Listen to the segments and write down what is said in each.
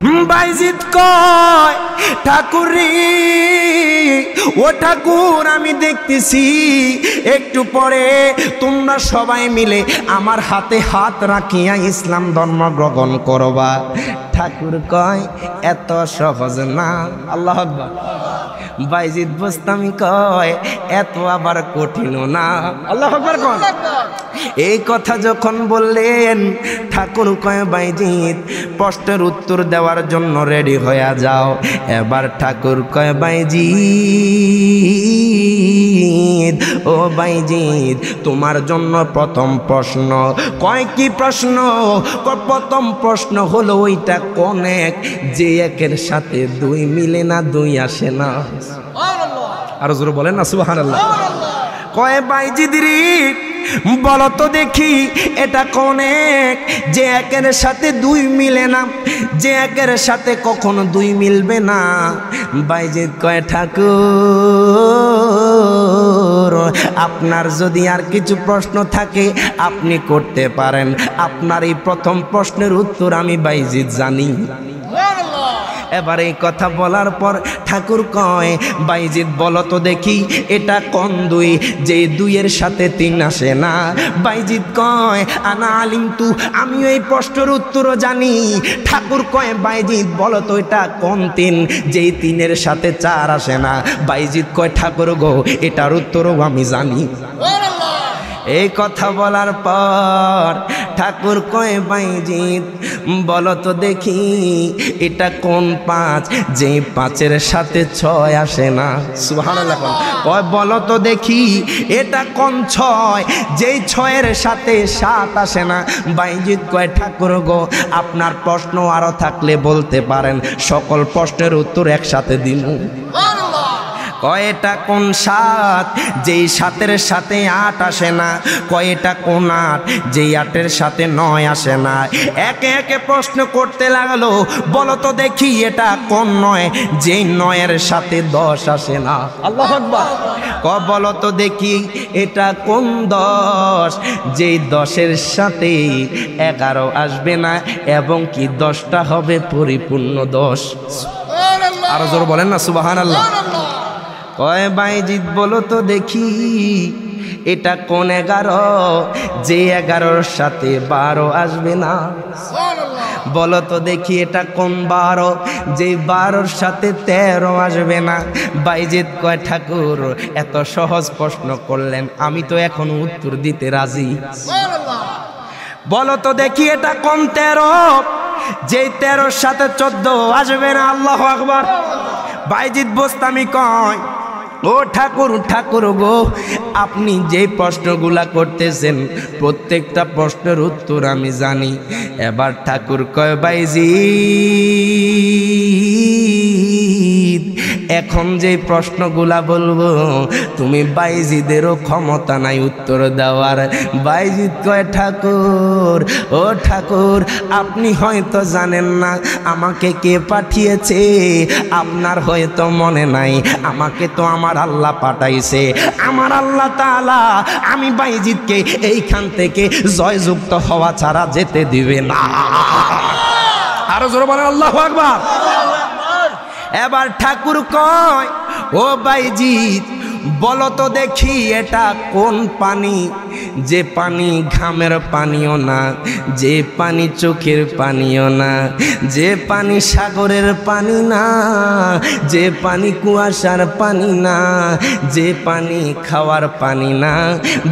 বাইজিদ কয় ঠাকুরি ও ঠাকুর আমি দেখতেছি একটু পরে তোমরা সবাই মিলে আমার হাতে হাত রাখিয়া ইসলাম ধর্ম গ্রহণ করবা। ঠাকুর কয় এত সহজ না। আল্লাহু আকবার। বাইজিদ বোস্তামি কয় এত আবার কঠিন না। আল্লাহু আকবার কোন। এই কথা যখন বললেন ঠাকুর কয় বাইজিদ প্রশ্নের উত্তর দেওয়ার জন্য রেডি হয়ে যাও। এবার ঠাকুর কয় বাইজিদ ও বাইজিদ তোমার জন্য প্রথম প্রশ্ন। কয় কি প্রশ্ন? প্রথম প্রশ্ন হলো ওইটা কোন এক যে একের সাথে দুই মিলে না, দুই আসে না। আরো জোরে বলেন না সুবহানাল্লাহ। কয় বাইজিদ রে বলো তো দেখি এটা কোন এক যে একের সাথে দুই মিলে না, যে একের সাথে কখনো দুই মিলবে না। বাইজিদ কয় ঠাকুর আপনার যদি আর কিছু প্রশ্ন থাকে আপনি করতে পারেন, আপনার এই প্রথম প্রশ্নের উত্তর আমি বাইজিদ জানি। এবার এই কথা বলার পর ঠাকুর কয় বাইজিদ বলো তো দেখি এটা কোন দুই যে দুইয়ের সাথে তিন আসে না। বাইজিদ কয় আনা আলিম তু আমি এই প্রশ্নের উত্তরও জানি। ঠাকুর কয় বাইজিদ বলো তো এটা কোন তিন যেই তিনের সাথে চার আসে না। বাইজিদ কয় ঠাকুর গো এটার উত্তরও আমি জানি। এই কথা বলার পর ঠাকুর কয় বাইজিদ বলো তো দেখি এটা কোন পাঁচ যে পাঁচের সাথে ছয় আসে না। সুবহানাল্লাহ। কয় বলো তো দেখি এটা কোন ছয় যেই ছয়ের সাথে সাত আসে না। বাইজিদ কয় ঠাকুর গো আপনার প্রশ্ন আরো থাকলে বলতে পারেন, সকল প্রশ্নের উত্তর একসাথে দিন। কয়টা কোন সাত যেই সাতের সাথে আট আসে না। কয়টা কোন আট যেই আটের সাথে নয় আসে না। একে একে প্রশ্ন করতে লাগলো বলো তো দেখি এটা কোন নয় যেই নয়ের সাথে দশ আসে না। আল্লাহু আকবার। বলো তো দেখি এটা কোন দশ যেই দশের সাথে 11 আসবে না এবং কি 10টা হবে পরিপূর্ণ 10। আরো জোরে বলেন না সুবহানাল্লাহ। কয় বাইজিদ বলো তো দেখি এটা কোন 11 যে 11-র সাথে 12 আসবে না। বলো তো দেখি এটা কোন 12 যে 12-র সাথে 13 আসবে না। বাইজিদ কয় ঠাকুর এত সহজ প্রশ্ন করলেন আমি তো এখন উত্তর দিতে রাজি। বলো তো দেখি এটা কোন 13 যে 13-র সাথে 14 আসবে না। আল্লাহু আকবার। বাইজিদ বোস্তামি কয় ও ঠাকুর ঠাকুর গো আপনি যে প্রশ্নগুলা করতেছেন প্রত্যেকটা প্রশ্নের উত্তর আমি জানি। এবার ঠাকুর কয় বাইজিদ এখন যে প্রশ্নগুলা বলবো তুমি বাইজিদেরও ক্ষমতা নাই উত্তর দেওয়ার। বাইজিদ কয় ঠাকুর ও ঠাকুর আপনি হয়তো জানেন না আমাকে কে পাঠিয়েছে, আপনার হয়তো মনে নাই আমাকে তো আমার আল্লাহ পাঠাইছে। আমার আল্লাহ তাআলা আমি বাইজিদকে এইখান থেকে জয়যুক্ত হওয়া ছাড়া যেতে দিবে না। আরো জোরে বলেন আল্লাহু আকবার। এবার ঠাকুর কয় ও বাইজিদ বলো তো দেখি এটা কোন পানি যে পানি ঘামের পানিও না, যে পানি চোখের পানিও না, যে পানি সাগরের পানি না, যে পানি কুয়াশার পানি না, যে পানি খাওয়ার পানি না।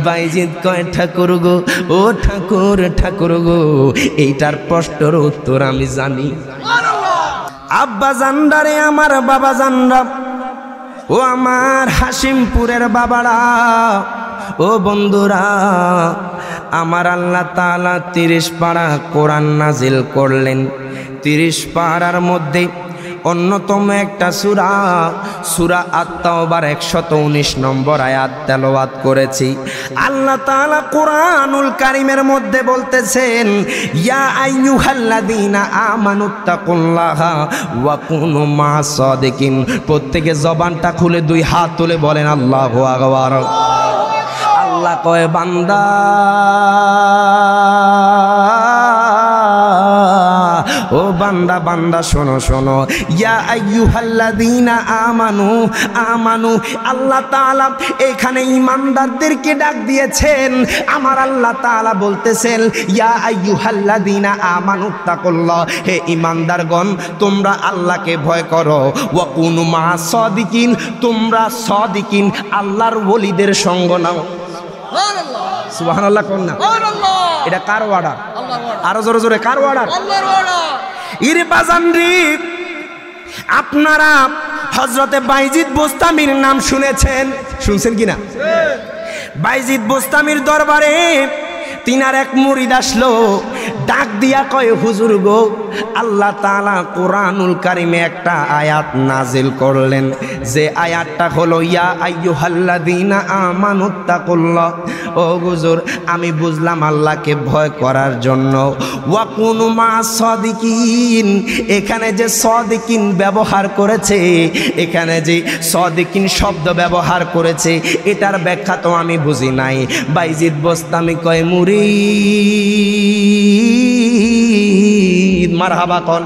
বাইজিদ কয় ঠাকুর গো ও ঠাকুর ঠাকুর গো এইটার প্রশ্নের উত্তর আমি জানি। আব্বা জানদারে আমার বাবা জানরা ও আমার হাসিমপুরের বাবারা ও বন্ধুরা আমার আল্লাহ তাআলা 30 পারা কোরআন নাজিল করলেন। 30 পারার মধ্যে অন্যতম একটা সূরা সূরা আত-তাওবার 119 নম্বর আয়াত তেলাওয়াত করেছি। আল্লাহ তাআলা কোরআনুল কারীমের মধ্যে বলতেছেন ইয়া আইয়ুহাল্লাযীনা আমানুত্তাকুল্লাহা ওয়া কুনু মা'আস সাদিকিন। প্রত্যেকে জবানটা খুলে 2 হাত তুলে বলেন আল্লাহু আকবার। আল্লাহ কয় বান্দা ও বান্দা বান্দা শোনো শোনো, ইয়া আইয়ুহাল্লাযীনা আমানু আমানু, আল্লাহ তাআলা এখানে ঈমানদারদেরকে ডাক দিয়েছেন। আমার আল্লাহ তাআলা বলতেছেন ইয়া আইয়ুহাল্লাযীনা আমানু তাকুল্লাহ, হে ঈমানদারগণ তোমরা আল্লাহকে ভয় করো, ওয়া কুনু মা'আস সাদিকিন, তোমরা সাদিকিন আল্লাহর ওলিদের সঙ্গ নাও। সুবহানাল্লাহ সুবহানাল্লাহ কোন না? সুবহানাল্লাহ। এটা কার অর্ডার? আল্লাহর অর্ডার। আরো জোরে জোরে কার অর্ডার? আল্লাহর অর্ডার। ইরে বাজানরি, আপনারা হযরতে বাইজিদ বোস্তামির নাম শুনেছেন? শুনছেন কিনা? বাইজিদ বোস্তামির দরবারে তিনার এক মুরিদ আসলো, ডাক দিয়া কয় হুজুর গো, আল্লাহ তাআলা কোরআনুল কারিমে একটা আয়াত নাজিল করলেন, যে আয়াতটা হলো ইয়া আইয়ুহাল্লাযীনা আমানুত্তাকুল্লাহ। ও হুজুর, আমি বুঝলাম আল্লাহকে ভয় করার জন্য ওয়া কুনু মা'আস সাদিকিন, এখানে যে সাদিকিন ব্যবহার করেছে, এখানে যে সাদিকিন শব্দ ব্যবহার করেছে, এটার ব্যাখ্যা তো আমি বুঝি নাই। বাইজিদ বোস্তামি কয় মুরিদ, মারহাবা কোন?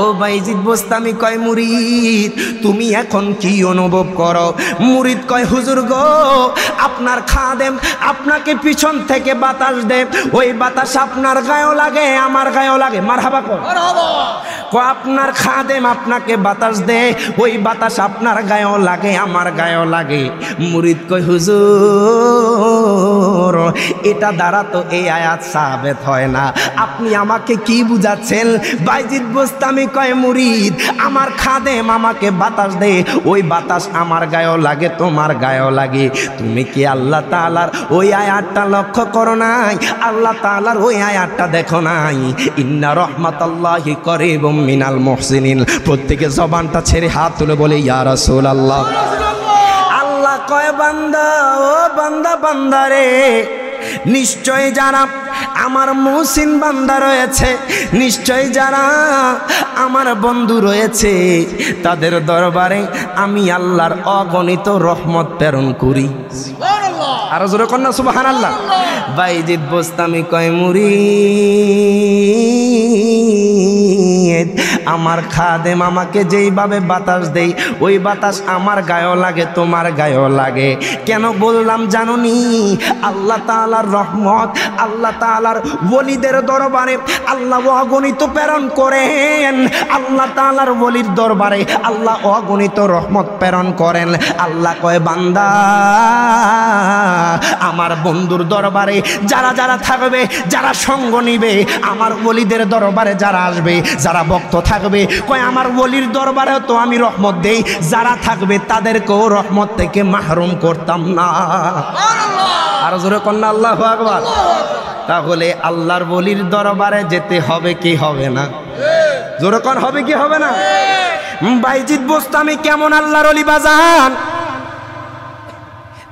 ও বাইজিদ বোস্তামি কয় মুরিদ, তুমি এখন কি অনুভব করো? মুরিদ কয় হুজুর গো, আপনার খাদেম আপনাকে পিছন থেকে বাতাস দেয়, ওই বাতাস আপনার গায়েও লাগে আমার গায়েও লাগে। মারহাবা কোন? আপনার খাদেম আপনাকে বাতাস দেয়, ওই বাতাস আপনার গায়েও লাগে আমার গায়েও লাগে। মুরিদ কয় হুজুর, এটা দ্বারা তো এই আয়াত সাবেত হয় না, আপনি আমাকে কি বুঝাচ্ছেন? বাইজিদ বোস্তামি কয় মুরিদ, আমার খাদেম আমাকে বাতাস দেয়, ওই বাতাস আমার গায়েও লাগে তোমার গায়েও লাগে। তুমি কি আল্লাহ তাআলার ওই আয়াতটা লক্ষ্য করো নাই? আল্লাহ তাআলার ওই আয়াতটা দেখো নাই? ইন্না রাহমাতাল্লাহি করিবুম মিনাল মুহসিনিন। প্রত্যেকে জবানটা ছেড়ে হাত তুলে বলে ইয়া রাসূলুল্লাহ। আল্লাহ কয় বান্দা, ও বান্দা বান্দারে, নিশ্চয় যারা আমার মুহসিন বান্দা রয়েছে, নিশ্চয় যারা আমার বন্ধু রয়েছে, তাদের দরবারে আমি আল্লাহর অগণিত রহমত প্রেরণ করি। আরো জোরে কন্যা সুবহানাল্লাহ। বাইজিদ বোস্তামি কয় মুরিদ, আমার খাদেম আমাকে যেইভাবে বাতাস দেই, ওই বাতাস আমার গায়েও লাগে তোমার গায়েও লাগে। কেন বললাম জানোনি? আল্লাহ তাআলার রহমত, আল্লাহ তাআলার ওলিদের দরবারে আল্লাহ অগণিত প্রেরণ করেন। আল্লাহ তাআলার ওলির দরবারে আল্লাহ অগণিত রহমত প্রেরণ করেন। আল্লাহ কয় বান্দা, আমার বন্ধুর দরবারে যারা যারা থাকবে, যারা সঙ্গ নিবে, আমার ওলিদের দরবারে যারা আসবে, যারা ভক্ত থাকবে, কয় আমার ওলির দরবারে তো আমি রহমত দেই, যারা থাকবে তাদেরকেও রহমত থেকে মাহরুম করতাম না। আর জোরে কন্যা আল্লাহু আকবার। তাহলে আল্লাহর ওলির দরবারে যেতে হবে কি হবে না? জোরে কোন হবে কি হবে না? বাইজিদ বোস্তামি কেমন আল্লাহর ওলি বাজান?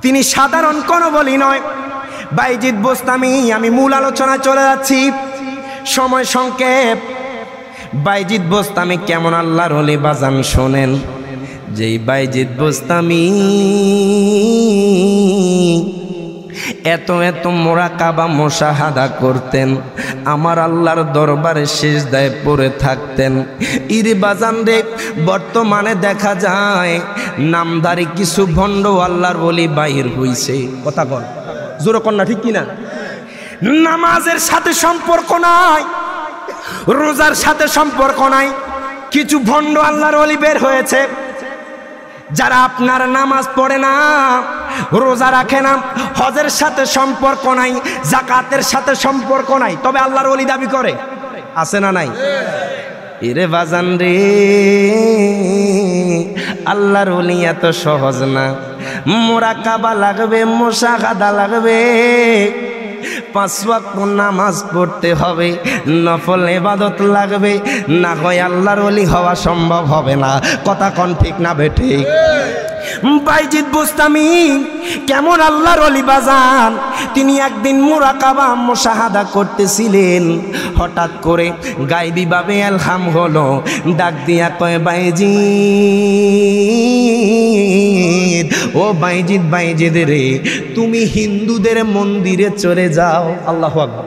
তিনি সাধারণ কোনো বলি নয়। বাইজিদ বোস্তামি, আমি মূল আলোচনায় চলে যাচ্ছি, সময় সংক্ষেপ। বাইজিদ বোস্তামি কেমন আল্লাহর ওলি বাজান শোনেন। যেই বাইজিদ বোস্তামি এত এত মুরাকাবা মুশাহাদা করতেন, আমার আল্লাহর দরবারে সিজদায় পড়ে থাকতেন। ইরে বাজান রে, বর্তমানে দেখা যায় নামধারী কিছু ভণ্ড আল্লাহর ওলি বাইর হইছে। কথা বল জোরে কন্যা, ঠিক কিনা? নামাজের সাথে সম্পর্ক নাই, রোজার সাথে সম্পর্ক নাই, কিছু ভণ্ড আল্লাহর ওলি বের হয়েছে, যারা আপনার নামাজ পড়ে না, রোজা রাখে না, হজের সাথে সম্পর্ক নাই, যাকাতের সাথে সম্পর্ক নাই, তবে আল্লাহর ওলি দাবি করে। আছে না নাই? এরে বাজান রে, আল্লাহর ওলি এত সহজ না। মুরাকাবা লাগবে, মুশাহাদা লাগবে, 5 ওয়াক্ত নামাজ পড়তে হবে, নফল ইবাদত লাগবে, না হয় আল্লাহর ওলি হওয়া সম্ভব হবে না। কথা কোন ঠিক না বেঠিক? বাইজিদ বোস্তামি কেমন আল্লাহর ওলি বাজান? তিনি একদিন মুরাকাবা মুশাহাদা করতেছিলেন, হঠাৎ করে গায়বী ভাবে ইলহাম হলো, ডাক দিয়া কয় বাইজিদ, ও বাইজিদ, বাইজিদ রে, তুমি হিন্দুদের মন্দিরে চলে যাও। আল্লাহু আকবার।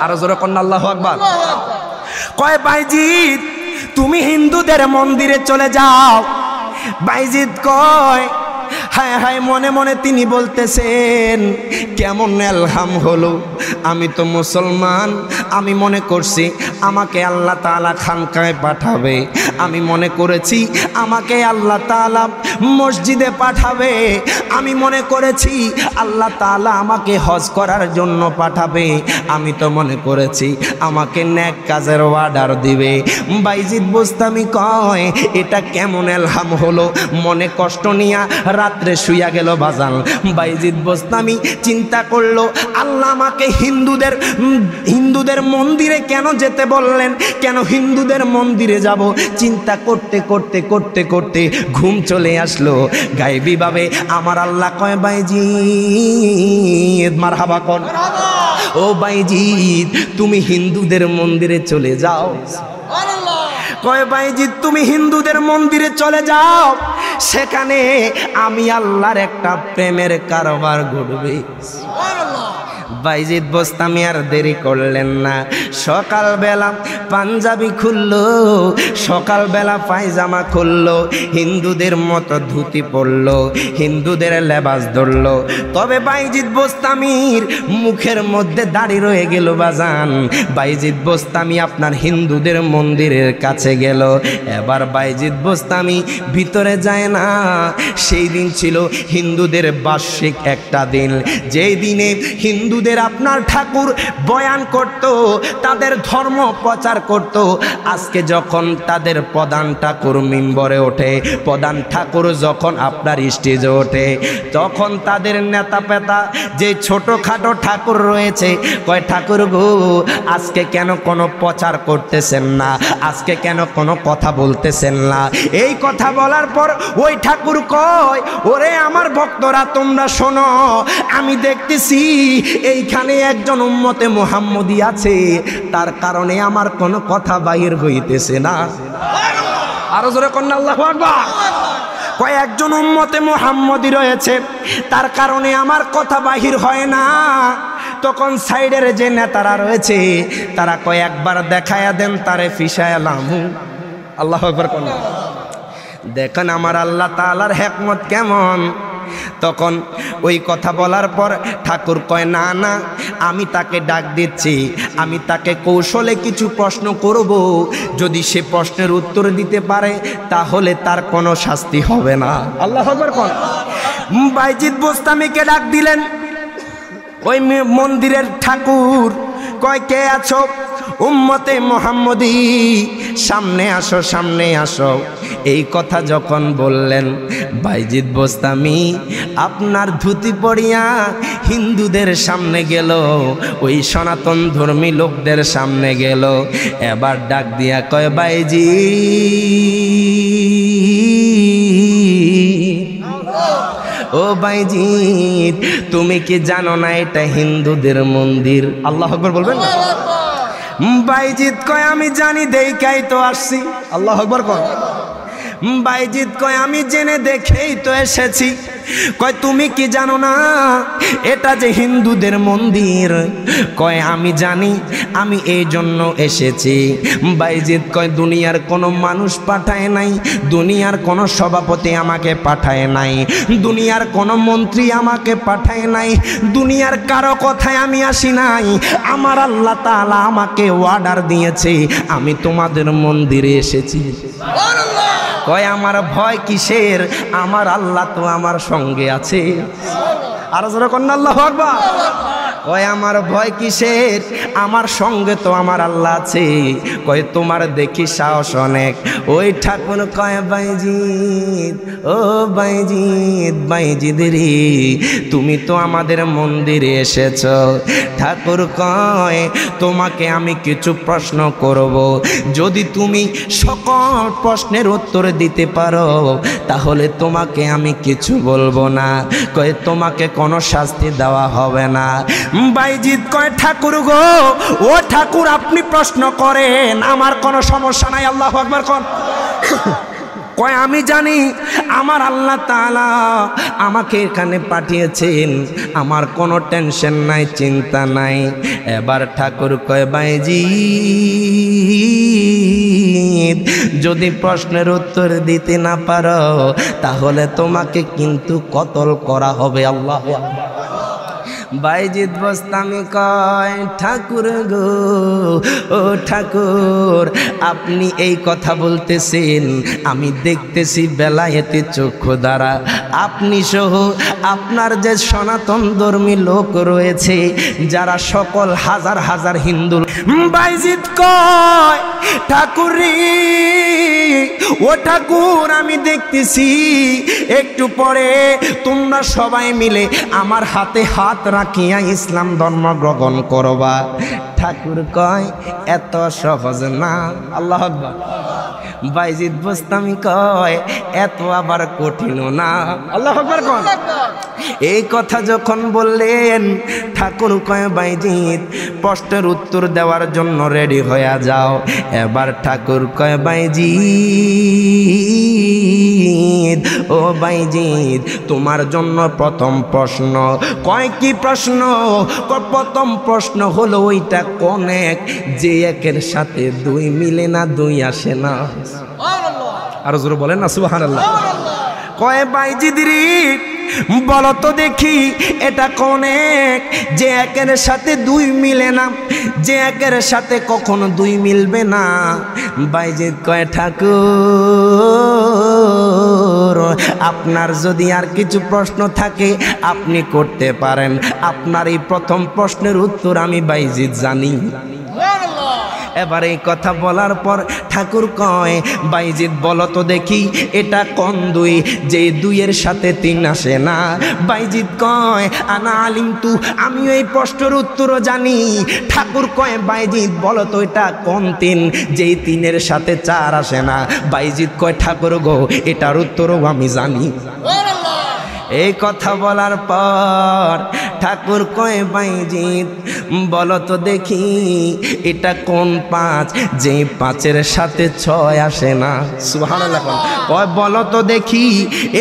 আরো জোরে কন্যা আল্লাহু আকবার। কয় বাইজিৎ তুমি হিন্দুদের মন্দিরে চলে যাও। বাইজিৎ কয় হায় হায়, মনে মনে তিনি বলতেছেন কেমন এলহাম হলো, আমি তো মুসলমান, আমি মনে করছি আমাকে আল্লাহ তাআলা খানকায় পাঠাবে, আমি মনে করেছি আমাকে আল্লাহ তাআলা মসজিদে পাঠাবে, আমি মনে করেছি আল্লাহ তাআলা আমাকে হজ করার জন্য পাঠাবে, আমি তো মনে করেছি আমাকে নেক কাজের অর্ডার দিবে। বাইজিৎ বোস্তামি কয় এটা কেমন এলহাম হলো, মনে কষ্ট নিয়া রাত্রে শুইয়া গেল বাজান। বাইজিৎ বোস্তামি চিন্তা করলো আল্লাহ আমাকে হিন্দুদের মন্দিরে কেন যেতে বললেন, কেন হিন্দুদের মন্দিরে যাব। চিন্তা করতে করতে করতে করতে ঘুম চলে আসলো গায়েবী ভাবে। আমার আল্লাহ কয় বাইজিৎ মারহাবা কোন, ও বাইজিৎ তুমি হিন্দুদের মন্দিরে চলে যাও। কয় বাইজিৎ তুমি হিন্দুদের মন্দিরে চলে যাও, সেখানে আমি আল্লাহর একটা প্রেমের কারবার ঘটবে। বাইজিৎ বোস্তামি আর দেরি করলেন না, সকালবেলা পাঞ্জাবি খুললো, সকালবেলা পায়জামা খুললো, হিন্দুদের মতো ধুতি পরলো, হিন্দুদের লেবাস ধরলো। তবে বাইজিৎ বোস্তামির মুখের মধ্যে দাড়ি রয়ে গেল বাজান। বাইজিৎ বোস্তামি আপনার হিন্দুদের মন্দিরের কাছে গেল। এবার বাইজিৎ বোস্তামি ভিতরে যায় না। সেই দিন ছিল হিন্দুদের বার্ষিক একটা দিন, যেই দিনে হিন্দুদের আপনার ঠাকুর বয়ান করত, তাদের ধর্ম প্রচার করত। আজকে যখন তাদের প্রধান ঠাকুর মিম্বরে ওঠে, প্রধান ঠাকুর যখন আপনার স্টেজে ওঠে, তখন তাদের নেতা পেতা যে ছোটখাটো ঠাকুর রয়েছে কয় ঠাকুর গো আজকে কেন কোনো প্রচার করতেছেন না, আজকে কেন কোনো কথা বলতেছেন না। এই কথা বলার পর ওই ঠাকুর কয় ওরে আমার ভক্তরা তোমরা শোনো, আমি দেখতেছি এইখানে একজন উম্মতে মুহাম্মদী আছে, তার কারণে আমার কোনো কথা বাহির হইতেছে না। আরো জোরে কন্যা আল্লাহু আকবার। কয়েকজন উম্মতে মুহাম্মদী রয়েছে, তার কারণে আমার কথা বাহির হয় না। তখন সাইডের যে নেতারা রয়েছে তারা কয়েকবার দেখায়া দেন তারে ফিসায়ালাম। আল্লাহু আকবার কন্যা। দেখেন আমার আল্লাহ তাআলার হিকমত কেমন। তখন ওই কথা বলার পর ঠাকুর কয় না না, আমি তাকে ডাক দিচ্ছি, আমি তাকে কৌশলে কিছু প্রশ্ন করব, যদি সে প্রশ্নের উত্তর দিতে পারে তাহলে তার কোনো শাস্তি হবে না। আল্লাহু আকবার কোন। বাইজিৎ বোস্তামিকে ডাক দিলেন। ওই মন্দিরের ঠাকুর কয় কে আছো? উম্মতে মুহাম্মদী, সামনে আসো সামনে আসো। এই কথা যখন বললেন বাইজিৎ বোস্তামি আপনার ধুতি পরিয়া হিন্দুদের সামনে গেল, ওই সনাতন ধর্মী লোকদের সামনে গেল। এবার ডাক দিয়া কয় বাইজিৎ, ও বাইজিৎ তুমি কি জানো না এটা হিন্দুদের মন্দির? আল্লাহু আকবার বলবেন না? বাইজিৎ কয় আমি জানি দেখাই তো আসছি। আল্লাহু আকবার কয়। বাইজিৎ কয় আমি জেনে দেখেই তো এসেছি। কয় তুমি কি জানো না এটা যে হিন্দুদের মন্দির? কয় আমি জানি, আমি এই জন্য এসেছি। বাইজিৎ কয় দুনিয়ার কোনো মানুষ পাঠায় নাই, দুনিয়ার কোনো সভাপতি আমাকে পাঠায় নাই, দুনিয়ার কোনো মন্ত্রী আমাকে পাঠায় নাই, দুনিয়ার কারো কথায় আমি আসি নাই। আমার আল্লাহ তাআলা আমাকে অর্ডার দিয়েছে, আমি তোমাদের মন্দিরে এসেছি। কয় আমার ভয় কিসের? আমার আল্লাহ তো আমার সঙ্গে আছে। আরো জোরে কন্যা আল্লাহু আকবার। কয় আমার ভয় কিসের? আমার সঙ্গে তো আমার আল্লাহ আছে। কয় তোমার দেখি সাহস অনেক। ওই ঠাকুর কয় বাইজিৎ, ও বাইজিৎ, বাইজিৎ রে তুমি তো আমাদের মন্দিরে এসেছ। ঠাকুর কয় তোমাকে আমি কিছু প্রশ্ন করব, যদি তুমি সকল প্রশ্নের উত্তর দিতে পারো তাহলে তোমাকে আমি কিছু বলবো না। কয় তোমাকে কোনো শাস্তি দেওয়া হবে না। বাইজিৎ কয় ঠাকুর গো, ও ঠাকুর আপনি প্রশ্ন করেন, আমার কোনো সমস্যা নাই। আল্লাহু আকবার কোন। কয় আমি জানি আমার আল্লাহ তাআলা আমাকে এখানে পাঠিয়েছেন, আমার কোনো টেনশন নাই, চিন্তা নাই। এবার ঠাকুর কয় বাইজি যদি প্রশ্নের উত্তর দিতে না পারো তাহলে তোমাকে কিন্তু কতল করা হবে। আল্লাহু আকবার। বাইজিদ বোস্তামি কয় ঠাকুর গো, ও ঠাকুর আপনি এই কথা বলতেছেন, আমি দেখতেছি বেলায়েতে চক্ষু দ্বারা, আপনি সহ আপনার যে সনাতন ধর্মী লোক রয়েছে যারা সকল হাজার হাজার হিন্দু। বাইজিদ কয় ঠাকুর রে, ও ঠাকুর আমি দেখতেছি একটু পরে তোমরা সবাই মিলে আমার হাতে হাত রাখিয়া ইসলাম ধর্ম গ্রহণ করবা। ঠাকুর কয় এত সহজ না। আল্লাহু আকবার। বাইজিদ বোস্তামি কয় এত আবার কঠিন না। আল্লাহু আকবার কোন। এই কথা যখন বললেন ঠাকুর কয় বাইজিদ প্রশ্নের উত্তর দেওয়ার জন্য রেডি হয়ে যাও। এবার ঠাকুর কয় বাইজিদ, ও বাইজিদ তোমার জন্য প্রথম প্রশ্ন। কয় কি প্রশ্ন? প্রথম প্রশ্ন হলো ওইটা কোন এক যে একের সাথে দুই মিলে না, দুই আসে না। আরো জোরে বলেন না সুবহানাল্লাহ। কয় বাইজিদ রে বলো তো দেখি এটা কোন এক যে একের সাথে দুই মিলে না, যে একের সাথে কখনো দুই মিলবে না। বাইজিদ কয় ঠাকুর আপনার যদি আর কিছু প্রশ্ন থাকে আপনি করতে পারেন, আপনার এই প্রথম প্রশ্নের উত্তর আমি বাইজিদ জানি। এবার এই কথা বলার পর ঠাকুর কয় বাইজিদ বলো তো দেখি এটা কোন দুই যে দুইয়ের সাথে তিন আসে না। বাইজিদ কয় আনা আলিম তু, আমি এই প্রশ্নের উত্তরও জানি। ঠাকুর কয় বাইজিদ বলো তো এটা কোন তিন যেই তিনের সাথে চার আসে না। বাইজিদ কয় ঠাকুর গো এটার উত্তরও আমি জানি। এই কথা বলার পর ঠাকুর কয় বাইজিদ বলো তো দেখি এটা কোন পাঁচ যে পাঁচের সাথে ছয় আসে না। সুবহানাল্লাহ। কয় বলো তো দেখি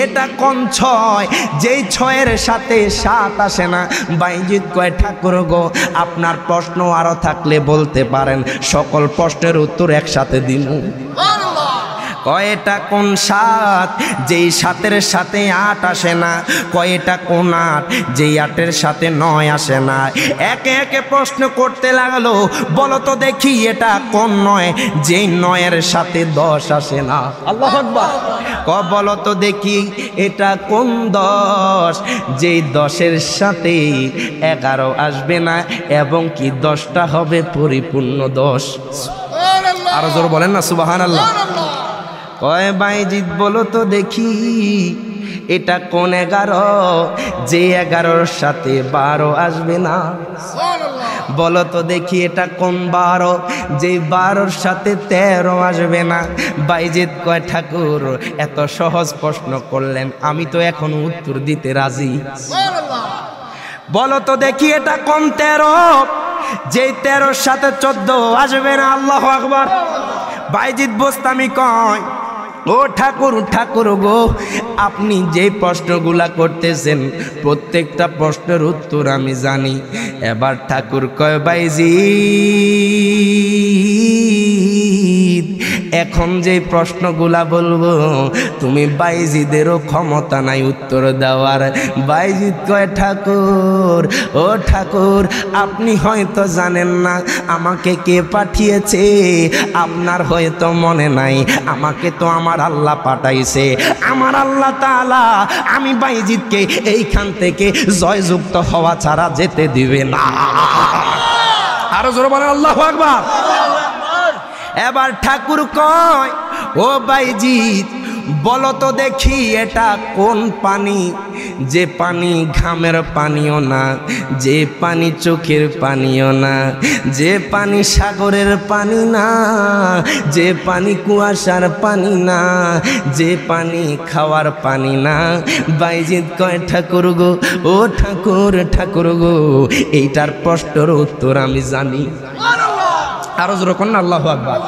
এটা কোন ছয় যেই ছয়ের সাথে সাত আসে না। বাইজিদ কয় ঠাকুর গো আপনার প্রশ্ন আরো থাকলে বলতে পারেন, সকল প্রশ্নের উত্তর একসাথে দিন। কয়টা কোন সাত যেই সাতের সাথে আট আসে না। কয়টা কোন আট যেই আটের সাথে নয় আসে না। একে একে প্রশ্ন করতে লাগলো বলো তো দেখি এটা কোন নয় যেই নয়ের সাথে দশ আসে না। আল্লাহু আকবার। বলো তো দেখি এটা কোন দশ যেই দশের সাথে 11 আসবে না এবং কি 10টা হবে পরিপূর্ণ 10। আরো জোর বলেন না সুবহানাল্লাহ। কয় বাইজিদ বলো তো দেখি এটা কোন 11 যে 11-র সাথে 12 আসবে না। বলো তো দেখি এটা কোন 12 যে 12-র সাথে 13 আসবে না। বাইজিদ কয় ঠাকুর এত সহজ প্রশ্ন করলেন আমি তো এখন উত্তর দিতে রাজি। বলো তো দেখি এটা কোন 13 যে 13-র সাথে 14 আসবে না। আল্লাহু আকবার। বাইজিদ বোস্তামি কয় ও ঠাকুর, ঠাকুর গো আপনি যে প্রশ্নগুলা করতেছেন প্রত্যেকটা প্রশ্নের উত্তর আমি জানি। এবার ঠাকুর কয় বাইজিদ এখন যে প্রশ্নগুলা বলবো তুমি বাইজিদেরও ক্ষমতা নাই উত্তর দেওয়ার। বাইজিদ কয় ঠাকুর, ও ঠাকুর আপনি হয়তো জানেন না আমাকে কে পাঠিয়েছে, আপনার হয়তো মনে নাই আমাকে তো আমার আল্লাহ পাঠাইছে। আমার আল্লাহ তাআলা আমি বাইজিদকে এইখান থেকে জয়যুক্ত হওয়া ছাড়া যেতে দিবে না। আরো জোরে বলেন আল্লাহু আকবার। এবার ঠাকুর কয় ও বাইজিদ বলো তো দেখি এটা কোন পানি যে পানি ঘামের পানিও না, যে পানি চোখের পানিও না, যে পানি সাগরের পানি না, যে পানি কুয়াশার পানি না, যে পানি খাওয়ার পানি না। বাইজিদ কয় ঠাকুর গো, ও ঠাকুর, ঠাকুর গো এইটার প্রশ্নের উত্তর আমি জানি। আরো জোরে কোন আল্লাহু আকবার।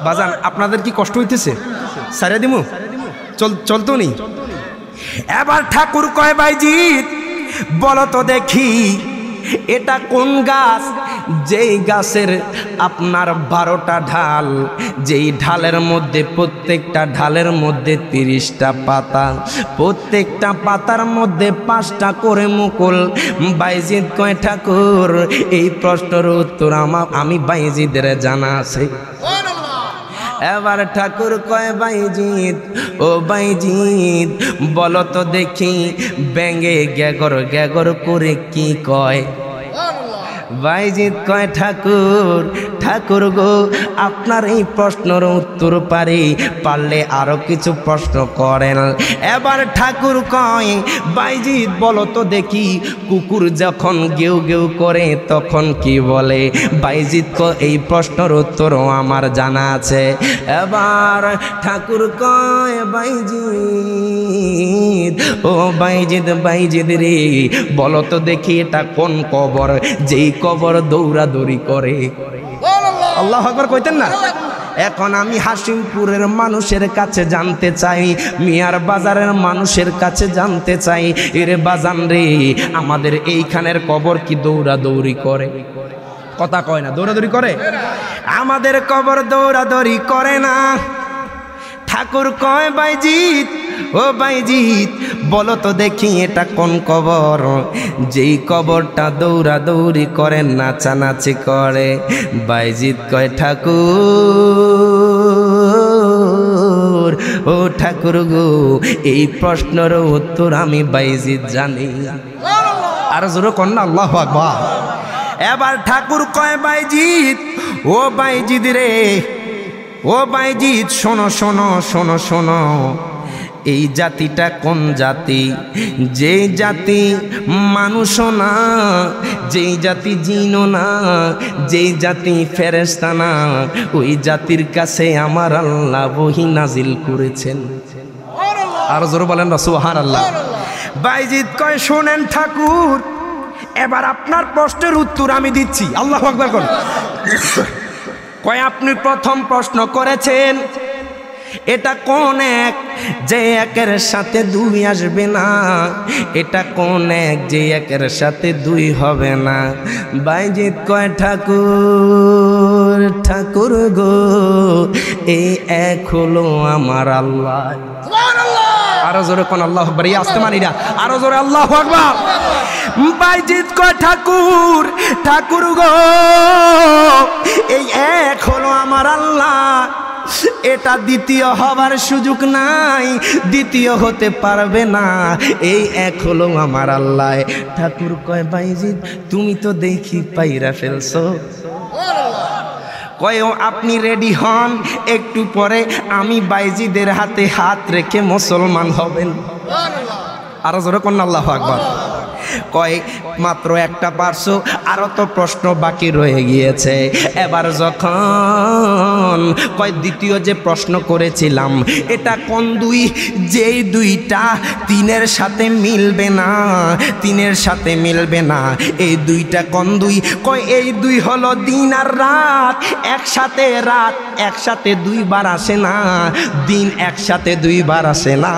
বাজান আপনাদের কি কষ্ট হইতেছে? সারিয়া দিমু চলতো নি। এবার ঠাকুর কয় বাইজিৎ বলো তো দেখি এটা কোন গাছ, যেই গাছের আপনার 12টা ঢাল, যেই ঢালের মধ্যে প্রত্যেকটা ঢালের মধ্যে 30টা পাতা, প্রত্যেকটা পাতার মধ্যে 5টা করে মুকুল। বাইজিৎ কয় ঠাকুর এই প্রশ্নের উত্তর আমি বাইজিদের জানা আছে। এবার ঠাকুর কয় বাইজিৎ ও বাইজিৎ বলো তো দেখি ব্যাঙে গ্যাগর গ্যাগর করে কি কয়? বাইজিৎ কয় ঠাকুর গো আপনার এই প্রশ্নের উত্তর পারলে আরো কিছু প্রশ্ন করেন। এবার ঠাকুর কয় বাইজিৎ বলো তো দেখি কুকুর যখন গেউ গেউ করে তখন কি বলে? বাইজিৎ কয় এই প্রশ্নের উত্তরও আমার জানা আছে। এবার ঠাকুর কয় বাইজিৎ ও বাইজিৎ রে বলো তো দেখি এটা কোন কবর, যেই কবর দৌড়াদৌড়ি করে? আল্লাহু আকবার কইতেন না? এখন আমি হাসিমপুরের মানুষের কাছে জানতে চাই, মিয়ার বাজারের মানুষের কাছে জানতে চাই, এরে বাজান রে আমাদের এইখানের কবর কি দৌড়াদৌড়ি করে? কথা কয় না, দৌড়াদৌড়ি করে? আমাদের কবর দৌড়াদৌড়ি করে না। ঠাকুর কয় বাইজিৎ ও বাইজিৎ বলো তো দেখি এটা কোন কবর, যেই কবরটা দৌড়াদৌড়ি করে নাচানাচি করে? বাইজিৎ কয় ঠাকুর ও ঠাকুর গো এই প্রশ্নের উত্তর আমি বাইজিৎ জানি। আর জোরে কর না আল্লাহু আকবার। এবার ঠাকুর কয় বাইজিৎ ও বাইজিৎ রে ও বাইজিৎ শোনো শোনো শোনো শোনো এই জাতিটা কোন জাতি? যেই জাতি মানুষও না, যেই জাতি জিনও না, যেই জাতি ফেরেশতা না, ওই জাতির কাছে আমার আল্লাহ ওহী নাজিল করেছেন। আর জোরে বলেন না সুবহানাল্লাহ। বাইজিৎ কয় শোনেন ঠাকুর এবার আপনার প্রশ্নের উত্তর আমি দিচ্ছি। আল্লাহু আকবার করেন। কয় আপনি প্রথম প্রশ্ন করেছেন এটা কোন এক, যে একের সাথে 2 আসবে না? এটা কোন এক, যে একের সাথে 2 হবে না? বাইজিৎ কয় ঠাকুর গো এই এক হলো আমার আল্লাহ। আরো জোরে কোন আল্লাহু আকবার, আসতে মানিরা আরো জোরে আল্লাহু আকবার। বাইজিৎ কয় ঠাকুর গো এই এক হলো আমার আল্লাহ, এটা দ্বিতীয় হবার সুযোগ নাই, দ্বিতীয় হতে পারবে না, এই এক হলো আমার আল্লাহ। ঠাকুর কয় বাইজিৎ তুমি তো দেখি পাইরা ফেলছো। কয় আপনি রেডি হন, একটু পরে আমি বাইজিদের হাতে হাত রেখে মুসলমান হবেন। আরো জোরে কোন আল্লাহু আকবার। কয় মাত্র একটা পারছো, আরো তো প্রশ্ন বাকি রয়ে গিয়েছে। এবার যখন কয় দ্বিতীয় যে প্রশ্ন করেছিলাম এটা কোন 2, যেই 2টা 3-এর সাথে মিলবে না, 3-এর সাথে মিলবে না, এই 2টা কোন 2? কয় এই 2 হলো দিন আর রাত একসাথে, রাত একসাথে 2 বার আসে না, দিন একসাথে 2 বার আসে না।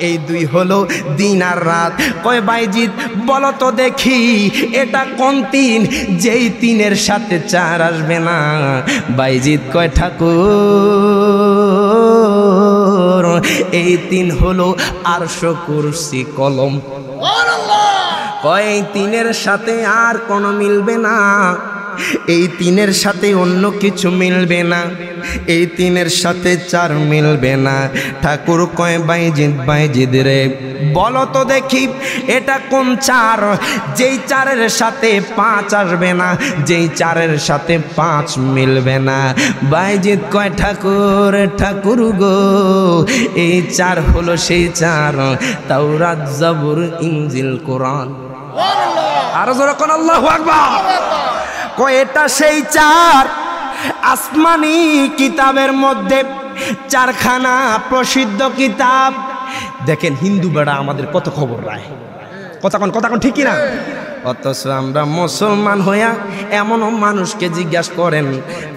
এই 2 হলো দিন আর রাত। কয় বাইজিৎ বলো তো দেখি এটা কোন 3, যেই 3-এর সাথে 4 আসবে না? বাইজিৎ কয় ঠাকুর এই 3 হলো আরশ কুরসি কলম। কয় 3-এর সাথে আর কোনো মিলবে না, এই 3-এর সাথে অন্য কিছু মিলবে না, এই 3-এর সাথে 4 মিলবে না। ঠাকুর কয় বাইজিৎ রে বলো তো দেখি এটা কোন 4, যেই 4-এর সাথে 5 আসবে না, যেই 4-এর সাথে 5 মিলবে না। বাইজিৎ কয় ঠাকুর গো এই 4 হলো সেই 4, তাওরাত জাবুর ইনজিল কোরআন। আরো জোরে কোন আল্লাহু আকবার। কয় এটা সেই 4 আসমানি কিতাবের মধ্যে 4খানা প্রসিদ্ধ কিতাব। দেখেন হিন্দু বেড়া আমাদের কত খবর রায়, কথা কোন ঠিক না? অথচ আমরা মুসলমান হইয়া এমনও মানুষকে জিজ্ঞাসা করেন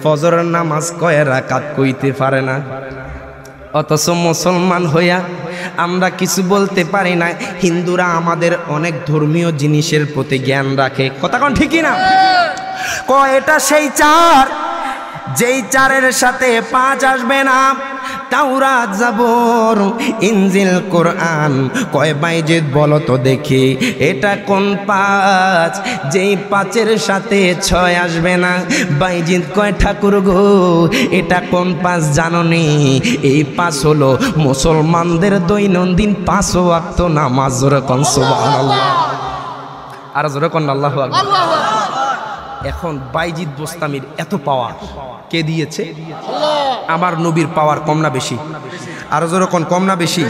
ফজরের নামাজ কয় রাকাত কইতে পারে না। অথচ মুসলমান হইয়া আমরা কিছু বলতে পারি না। হিন্দুরা আমাদের অনেক ধর্মীয় জিনিসের প্রতি জ্ঞান রাখে, কথা কোন ঠিকই না? এটা সেই চার যেই চারের সাথে 5 আসবে না। তাওরাত, জাবুর, ইনজিল, কোরআন। কয় বাইজিদ বলো তো দেখি এটা কোন 5 যেই 5-এর সাথে 6 আসবে না? বাইজিদ কয় ঠাকুর গো এটা কোন 5 জাননি? এই 5 হলো মুসলমানদের দৈনন্দিন 5 ওয়াক্ত নামাজ। জোরে কোন সুবহানাল্লাহ, আর জোরে কোন আল্লাহু আকবার। এখন বাইজিদ বোস্তামির এত পাওয়ার কে দিয়েছে? আমার নবীর পাওয়ার কম না বেশি? আরো যেরকম কম না বেশি?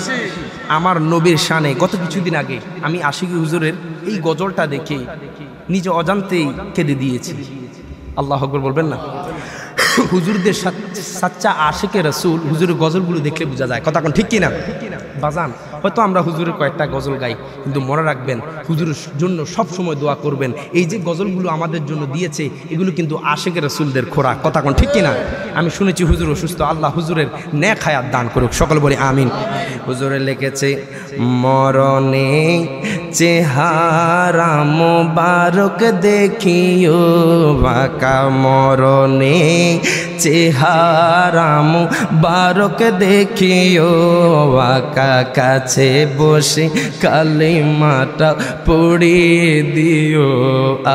আমার নবীর শানে গত কিছুদিন আগে আমি আশিকি হুজুরের এই গজলটা দেখে নিজে অজান্তেই কেঁদে দিয়েছি। আল্লাহু আকবার বলবেন না? হুজুরদের সাচ্চা আশিকে রাসূল হুজুরের গজলগুলো দেখলে বোঝা যায়, কথা কোন ঠিক কিনা বাজান? হয়তো আমরা হুজুরের কয়েকটা গজল গাই, কিন্তু মনে রাখবেন হুজুরের জন্য সব সময় দোয়া করবেন। এই যে গজলগুলো আমাদের জন্য দিয়েছে এগুলো কিন্তু আশিকে রাসূলদের খোরাক, কথা কোন ঠিক কিনা? আমি শুনেছি হুজুর অসুস্থ, আল্লাহ হুজুরের নেক হায়াত দান করুক, সকল বলি আমিন। হুজুরে লিখেছে মরণে চেহারা মোবারক দেখিও বাঁকা, মরণে চেহারা মোবারক দেখিও বাঁকা, কাছে বসে কালিমাটা পড়িয়ে দিও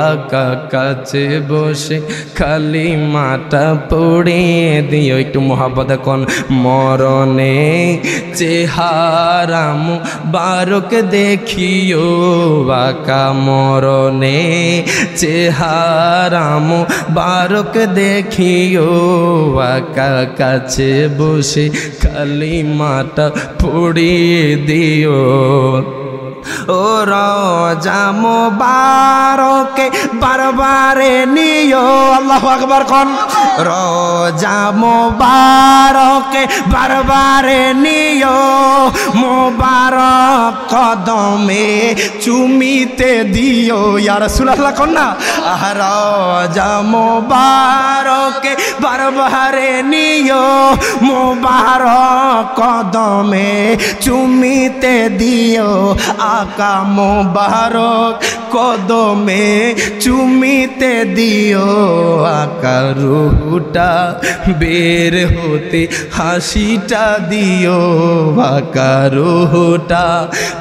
আকা, কাছে বসে কালিমাটা পড়িয়ে দিও। একটু মোহাব্বত কোন মরণে চেহারা মোবারক দেখিও বাঁকা, মরণে চেহারা মোবারক দেখিও বাঁকা, কাছে বসে কালিমাটা পড়িয়ে দিও। ও রোজা মোবারকে বারবারে নিও, আল্লাহু আকবার কোন। রোজা মোবারকে বারবারে নিও, মোবারক কদমে চুমিতে দিও ইয়া রাসূলুল্লাহ কোন না? রোজা মোবারকে বারবারে নিও, মোবারক কদমে চুমিতে দিও আকা, মোবারক কদমে চুমিতে দিও আকা, রুহটা বের হতে হাসিটা দিও আকা, রুহটা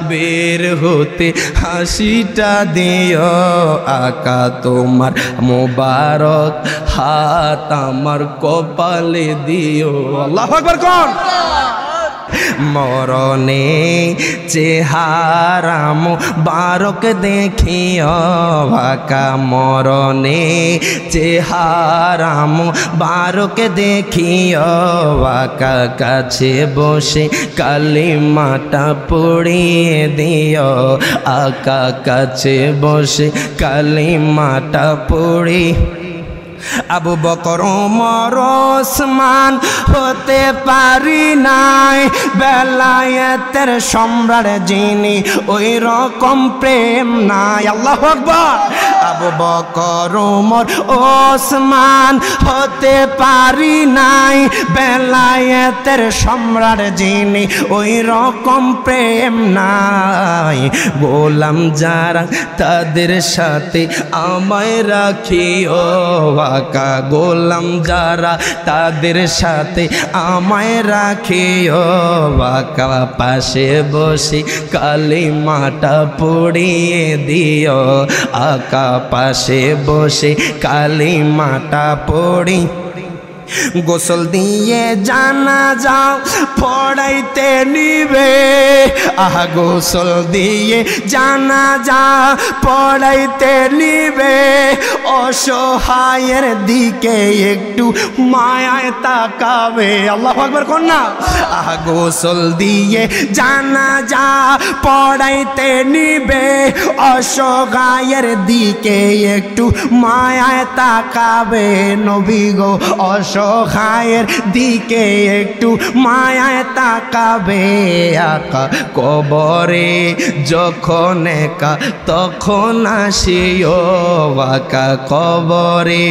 বের হতে হাসিটা দিও আকা, তোমার মোবারক হাত আমার কপালে দিও। আল্লাহু আকবার কোন। মরণে চেহারা মোবারক দেখিও বাঁকা, মরণে চেহারা মোবারক দেখিও বাঁকা, কাছে বসে কালিমাটা পড়িয়ে দিও আকা, কাছে বসে কালিমাটা পড়ি। আবু বকর ওমর ওসমান হতে পারি নাই, বেলায়েতের সম্রাট যিনি ওই রকম প্রেম নাই। আল্লাহু আকবার। আবু বকর ওমর ওসমান হতে পারি নাই, বেলায়েতের সম্রাট যিনি ওই রকম প্রেম নাই। গোলাম যারা তাদের সাথে আমায় রাখিও আকা, গোলাম যারা তাদের সাথে আমায় রাখিও আকা, পাশে বসে কালিমাটা পড়িয়ে দিও আকা, পাশে বসে কালিমাটা পড়ি। গোসল দিয়ে জানাজা পড়াইতে নিবে, আহা গোসল দিয়ে জানাজা পড়াইতে নিবে, অসহায়ের দিকে একটু মায়ায় তাকাবে। আল্লাহু আকবার কোন না? আহা গোসল দিয়ে জানাজা পড়াইতে নিবে, অসহায়ের দিকে একটু মায়ায় তাকাবে। নবী গো অসহায় অসহায়ের দিকে একটু মায়ায় তাকাবে আকা কবরে যখন একা তখন আসিও আকা কবরে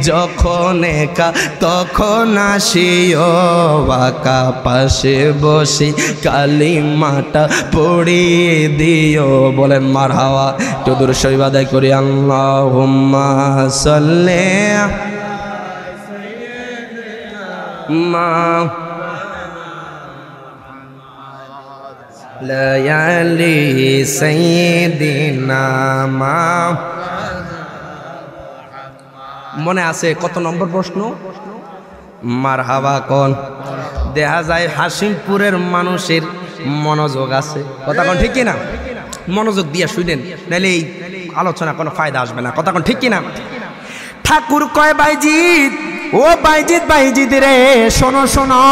যখন একা তখন আসিও আকা পাশে বসে কালিমাটা পড়িয়ে দিও বলেন মারহাবা তো দরুদ শরীফ আদায় করি আল্লাহুম্মা সাল্লি মা লায়ালি সাইয়্যিদিনা মা মনে আছে কত নম্বর প্রশ্ন মারহাবা কোন দেখা যায় হাসিমপুরের মানুষের মনোযোগ আছে কথা কোন ঠিক কিনা মনোযোগ দিয়ে শুনেন নাহলে এই আলোচনা কোনো ফায়দা আসবে না কথা কোন ঠিক কিনা ঠাকুর কয় বাইজিৎ ও বাইজিৎ রে শোনো শোনো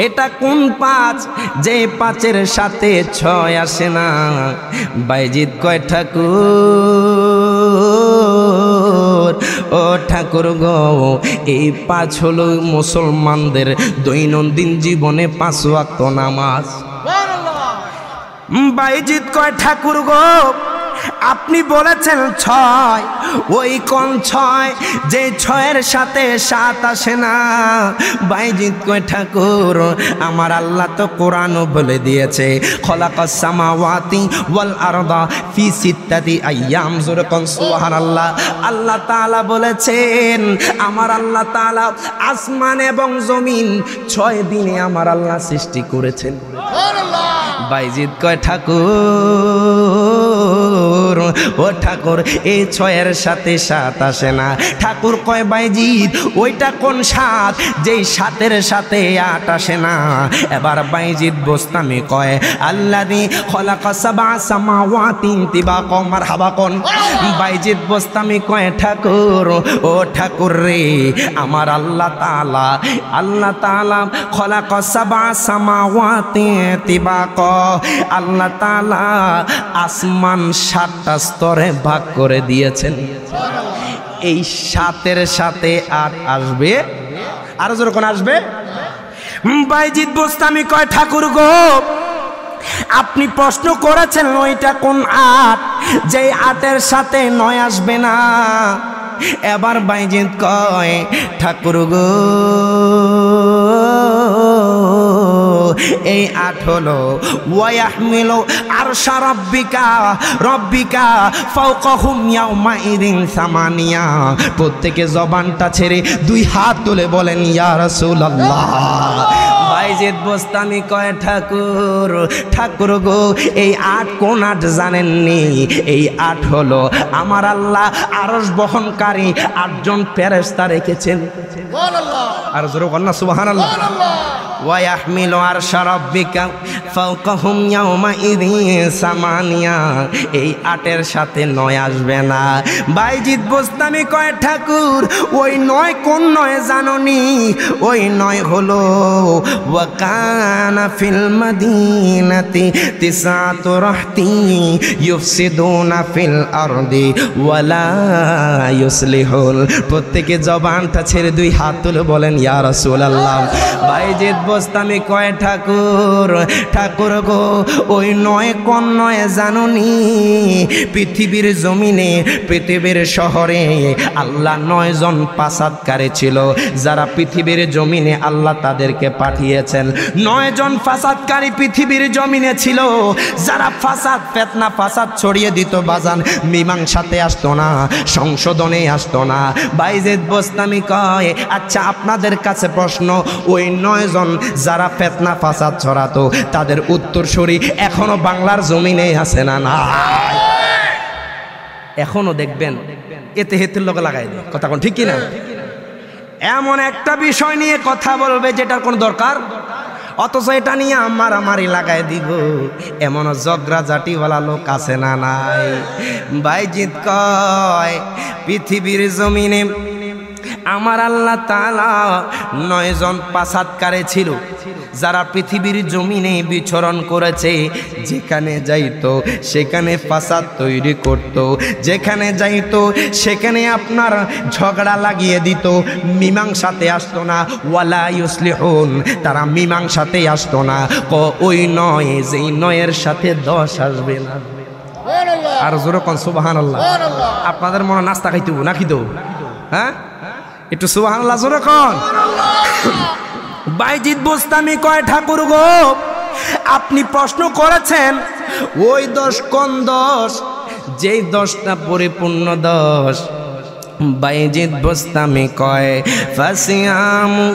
এটা কোন পাঁচ যে পাঁচের সাথে ছয় আসে না বাইজিৎ কয় ঠাকুর ও ঠাকুর গো এই পাঁচ হলো মুসলমানদের দৈনন্দিন জীবনে 5 ওয়াক্ত নামাজ বাইজিৎ কয় ঠাকুর গো আপনি বলেছেন 6 ওই কোন 6 যে 6-এর সাথে 7 আসে না বাইজিৎ কয় ঠাকুর আমার আল্লাহ তো কোরআনও বলে দিয়েছে খলাকাস সামাওয়াতি ওয়াল আরদা ফি সিত্তাতি আইয়াম জোরে কোন সুবহানাল্লাহ আল্লাহ তাআলা বলেছেন আমার আল্লাহ তাআলা আসমান এবং জমিন 6 দিনে আমার আল্লাহ সৃষ্টি করেছেন সুবহানাল্লাহ বাইজিৎ কয় ঠাকুর ও ঠাকুর এই 6-এর সাথে 7 আসে না ঠাকুর কয় বাইজিৎ ওইটা কোন 7 যেই 7-এর সাথে 8 আসে না এবার বাইজিৎ বোস্তামি কয় আল্লাযী খলাকা সাবআ সামাওয়াতিন তিবাকা মারহাবা কোন বাইজিৎ বোস্তামি কয় ঠাকুর ও ঠাকুর রে আমার আল্লাহ তাআলা খলাকা সাবআ সামাওয়াতিন তিবাকা আল্লাহ তাআলা আসমান 7টা স্তরে ভাগ করে দিয়েছেন এই 7-এর সাথে 8 আসবে আরো জোরে কোন আসবে বাইজিৎ বোস্তামি কয় ঠাকুর গো আপনি প্রশ্ন করেছেন ওইটা কোন 8 যে 8-এর সাথে 9 আসবে না এবার বাইজিৎ কয় ঠাকুর গো এই 8 হলো ওয়াহমিলু আরশা রব্বিকা ফাওকাহুম ইয়াউমা ইদিন সামানিয়া প্রত্যেকে জবানটা ছেড়ে 2 হাত তুলে বলেন ইয়া রাসূলুল্লাহ বাইজিৎ বোস্তামি কয় ঠাকুর গো এই 8 কোন 8 জানেননি এই 8 হলো আমার আল্লাহ আরশ বহনকারী 8 জন ফেরেশতা রেখেছেন সুবহানাল্লাহ আর জোরে বলেন না সুবহানাল্লাহ ওয়াহমিলু আরশা রব্বিকা ফাওকাহুম ইয়াউমা ইদিন সামানিয়া এই 8-এর সাথে 9 আসবে না বাইজিৎ বোস্তামি কয় ঠাকুর ওই 9 কোন 9 জানোনি ওই 9 হলো ওয়া কানা ফিল মাদিনাতি তিসআতু রাহতি ইউফসিদুনা ফিল আরদি ওয়ালা ইউসলিহুল প্রত্যেকে জবানটা ছেড়ে 2 হাত তুলে বলেন ইয়া রাসূলুল্লাহ বাইজিৎ বোস্তামি কয় ঠাকুর গো ওই 9 কোন 9 জানোনি পৃথিবীর জমিনে পৃথিবীর শহরে আল্লাহ 9 জন ফাসাদকারী ছিল যারা পৃথিবীর জমিনে আল্লাহ তাদেরকে পাঠিয়েছেন 9 জন ফাসাদকারী পৃথিবীর জমিনে ছিল যারা ফেতনা ফাসাদ ছড়িয়ে দিত বাজান মীমাংসাতে আসতো না সংশোধনে আসতো না বাইজিৎ বোস্তামি কয় আচ্ছা আপনাদের কাছে প্রশ্ন ওই 9 জন যারা ফেতনা ফাসাদ ছড়াতো তাদের উত্তরসূরি এখনো বাংলার জমিনে আছে না না এখনো দেখবেন এতে হেতের লোক লাগাই দেয় কথা কোন ঠিক কিনা এমন একটা বিষয় নিয়ে কথা বলবে যেটার কোনো দরকার অথচ এটা নিয়ে মারামারি লাগাই দিব এমন ঝগড়া জাটিওয়ালা লোক আছে না নাই বাইজিৎ কয় পৃথিবীর জমিনে আমার আল্লাহ তাআলা 9 জন পাসাদকারী ছিল যারা পৃথিবীর জমিনে বিচরণ করেছে। যেখানে যাইতো সেখানে ফাসাদ তৈরি করত, যেখানে যাইতো সেখানে আপনার ঝগড়া লাগিয়ে দিত, মীমাংসাতে আসতো না। ওয়ালা ইউসলিহুন, তারা মীমাংসাতে আসতো না। ওই 9 যেই 9-এর সাথে 10 আসবে না। আর জোরে কোন সুবহানাল্লাহ। আপনাদের মনে নাস্তা খাইতে না খিদো? হ্যাঁ, একটু সুবহানাল্লাহ জোরে কোন। বাইজিদ বোস্তামি কয় ঠাকুর গো, আপনি প্রশ্ন করেছেন ওই 10 কোন 10? যেই 10টা পরিপূর্ণ 10। বাইজিদ বোস্তামি কয় ফাসিয়ামু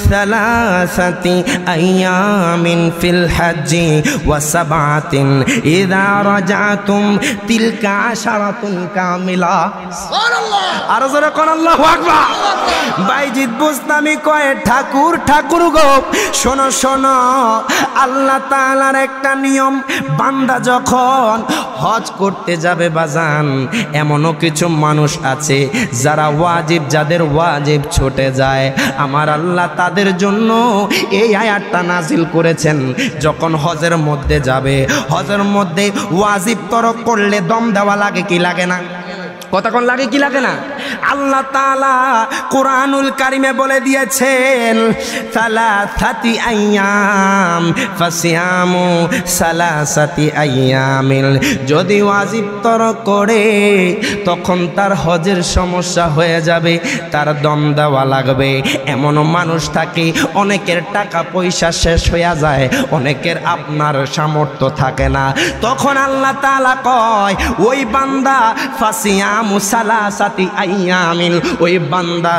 সালাসাতি আইয়ামিন ফিল হজ্জি ওয়া সাবআতিন ইযা রাজাতুম তিলকা আশারাতুন কামিলা। সুবহানাল্লাহ। আর জোরে কোন আল্লাহু আকবার। বাইজিদ বোস্তামি কয় ঠাকুর গো, শোনো শোনো, আল্লাহ তাআলার একটা নিয়ম, বান্দা যখন হজ করতে যাবে বাজান, এমনও কিছু মানুষ আছে যারা ওয়াজিব, যাদের ওয়াজিব ছুটে যায়, আমার আল্লাহ তাদের জন্য এই আয়াতটা নাজিল করেছেন। যখন হজের মধ্যে যাবে, হজের মধ্যে ওয়াজিব তরক করলে দম দেওয়া লাগে কি লাগে না? কতক্ষণ লাগে কি লাগে না? আল্লাহ তাআলা কোরআনুল কারিমে বলে দিয়েছেন সালাসাতি আইয়াম ফাসিয়ামু সালাসাতি আইয়ামিল। যদি ওয়াজিব তরক করে তখন তার হজের সমস্যা হয়ে যাবে, তার দম দেওয়া লাগবে। এমনও মানুষ থাকে অনেকের টাকা পয়সা শেষ হয়ে যায়, অনেকের আপনার সামর্থ্য থাকে না, তখন আল্লাহ তাআলা কয় ওই বান্দা ফাসিয়াম সালাসাতি আইয়ামিল, ওই বান্দা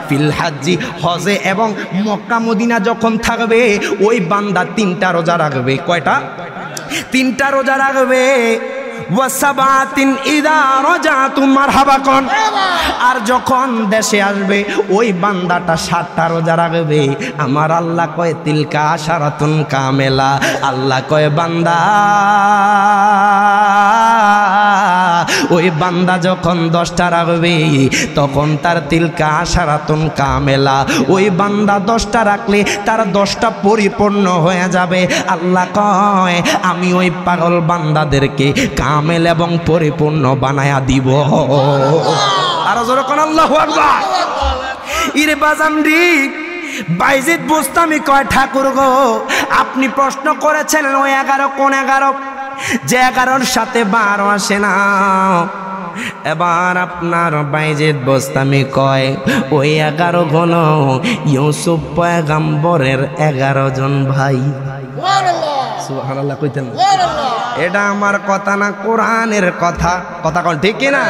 ফিল হজ্জি, হজে এবং মক্কা মদিনা যখন থাকবে ওই বান্দা 3টা রোজা রাখবে। কয়টা? 3টা রোজা রাখবে। ওয়া সাবআতিন ইযা রাজাতুম, মারহাবা কোন। আর যখন দেশে আসবে ওই বান্দাটা 7টা রোজা রাখবে। আমার আল্লাহ কয় তিলকা আশারাতুন কামেলা। আল্লাহ কয় বান্দা, ওই বান্দা যখন 10টা রাখবে তখন তার তিলকা আশারাতুন কামেলা। ওই বান্দা 10টা রাখলে তার 10টা পরিপূর্ণ হয়ে যাবে। আল্লাহ কয় আমি ওই পাগল বান্দাদেরকে কামেল এবং পরিপূর্ণ বানায়া দিব। আর যখন আল্লাহু আকবার। ইরে বাজানরি, বাইজিদ বোস্তামি কয় ঠাকুর গো, আপনি প্রশ্ন করেছেন ওই 11 কোন 11? যে 11-র সাথে 12 আসে না। এবার আপনার বাইজিদ বোস্তামি কয় ওই 11 হলো ইউসুফ পয়গম্বরের 11 জন ভাই। সুবহানাল্লাহ কইতেন। এটা আমার কথা না, কোরআনের কথা। কথা কোন ঠিক কি না?